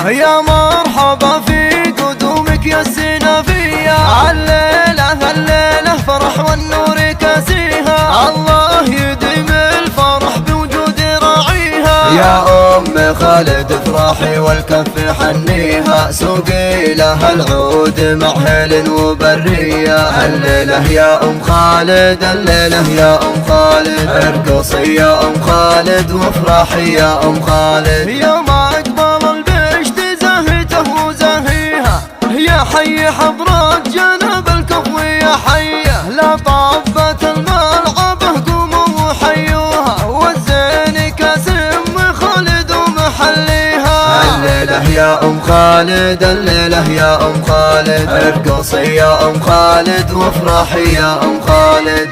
يا مرحبا في قدومك يا السنافية، الليلة فرح والنور كاسيها، الله يديم الفرح بوجود راعيها. يا أم خالد افرحي والكف حنيها، سوقي لها العود مع هيل وبرية. الليلة يا أم خالد، الليلة يا أم خالد، ارقصي يا أم خالد وافرحي يا أم خالد. يوم أقبل البشت زهته وزهيها، يا حي حضرات جنب الكفو يا حيه، لا طابت الملعب قوموا وحيوها، والزين كاسم خالد ومحليها. الليلة يا أم خالد، الليلة يا أم خالد، ارقصي يا أم خالد وافرحي يا أم خالد.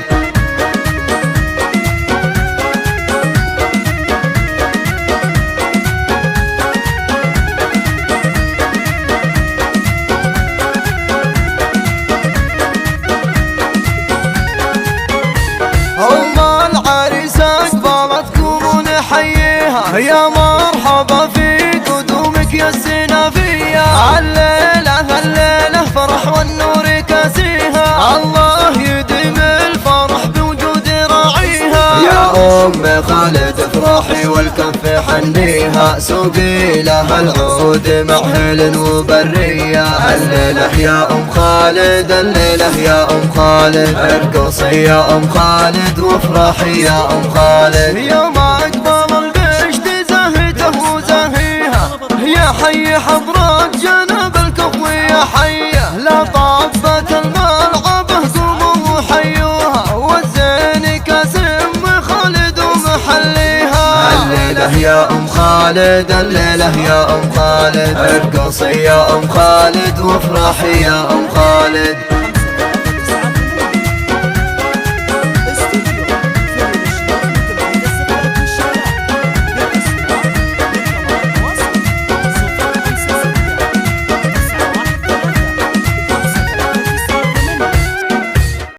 يا مرحبا في قدومك يا السنافية، الليلة فرح والنور كاسيها، الله يديم الفرح بوجود راعيها. يا أم خالد افرحي والكف حنيها، سوقي لها العود مع هيل وبرية. الليلة يا أم خالد، الليلة يا أم خالد، ارقصي يا أم خالد وافرحي يا أم خالد. يوم أقبل يا حي حضرات جنب الكفو يا حيه، لا طابت الملعب قوموا وحيوها، والزين كاسم خالد ومحليها. الليلة يا أم خالد، الليلة يا أم خالد، ارقصي يا أم خالد وافرحي يا أم خالد.